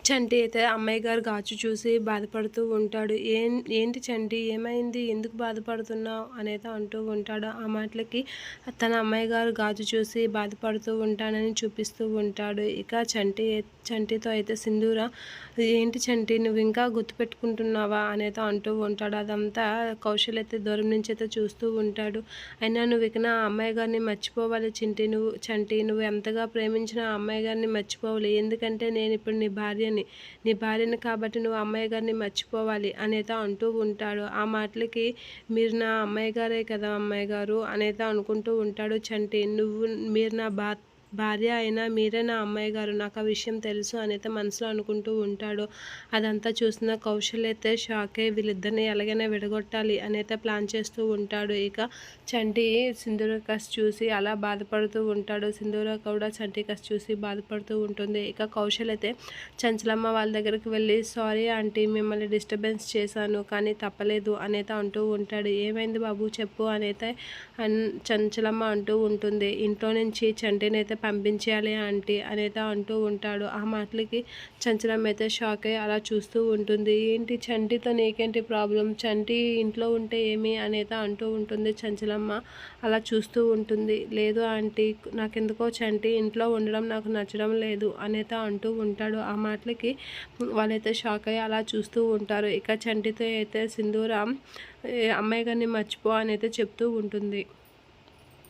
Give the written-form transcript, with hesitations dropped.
చంటి అయితే అమ్మాయి గారు గాజు చూసి బాధపడుతూ ఉంటాడు. ఏంటి చంటి ఏమైంది? ఎందుకు బాధపడుతున్నావు? అనేది అంటూ ఉంటాడు. ఆ మాటలకి తన అమ్మాయి గారు గాజు చూసి బాధపడుతూ ఉంటానని చూపిస్తూ ఉంటాడు. ఇక చంటితో అయితే సింధూర ఏంటి చంటి నువ్వు ఇంకా గుర్తుపెట్టుకుంటున్నావా? అనేది అంటూ ఉంటాడు. అదంతా కౌశల్ అయితే దూరం నుంచి అయితే చూస్తూ ఉంటాడు. అయినా నువ్వు ఇక నా అమ్మాయి గారిని మర్చిపోవాలి చంటి నువ్వు ఎంతగా ప్రేమించిన ఆ అమ్మాయి గారిని మర్చిపోవాలి. ఎందుకంటే నేను ఇప్పుడు నీ భార్యని కాబట్టి నువ్వు అమ్మాయి గారిని మర్చిపోవాలి అనేత అంటూ ఉంటాడు. ఆ మాటలకి మీరు నా అమ్మాయి గారే కదా అమ్మాయి గారు అనేత అనుకుంటూ ఉంటాడు చంటి. మీరు నా భార్య అయినా మీరే నా అమ్మాయి గారు, నాకు ఆ విషయం తెలుసు అనైతే మనసులో అనుకుంటూ ఉంటాడు. అదంతా చూసిన కౌశల్ అయితే షాక్ అయ్యి వీళ్ళిద్దరిని ఎలాగైనా విడగొట్టాలి అనైతే ప్లాన్ చేస్తూ ఉంటాడు. ఇక చంటి సింధూర కసి చూసి అలా బాధపడుతూ ఉంటాడు. సింధూర కూడా చంటి కసి చూసి బాధపడుతూ ఉంటుంది. ఇక కౌశల్ అయితే చంచలమ్మ వాళ్ళ దగ్గరికి వెళ్ళి సారీ ఆంటీ మిమ్మల్ని డిస్టర్బెన్స్ చేశాను కానీ తప్పలేదు అనైతే అంటూ ఉంటాడు. ఏమైంది బాబు చెప్పు అనైతే చంచలమ్మ అంటూ ఉంటుంది. ఇంట్లో నుంచి చంటినైతే పంపించేయాలి ఆంటీ అనైతే అంటూ ఉంటాడు. ఆ మాటలకి చంచలమ్మ అయితే షాక్ అయ్యి అలా చూస్తూ ఉంటుంది. ఏంటి చంటితో నీకేంటి ప్రాబ్లం? చంటి ఇంట్లో ఉంటే ఏమి అనైతే అంటూ ఉంటుంది చంచలమ్మ. అలా చూస్తూ ఉంటుంది. లేదు ఆంటీ నాకెందుకో చంటి ఇంట్లో ఉండడం నాకు నచ్చడం లేదు అనైతే అంటూ ఉంటాడు. ఆ మాటలకి వాళ్ళైతే షాక్ అయ్యి అలా చూస్తూ ఉంటారు. ఇక చంటితో అయితే సింధూర అమ్మాయి గారిని మర్చిపో అని అయితే చెప్తూ ఉంటుంది.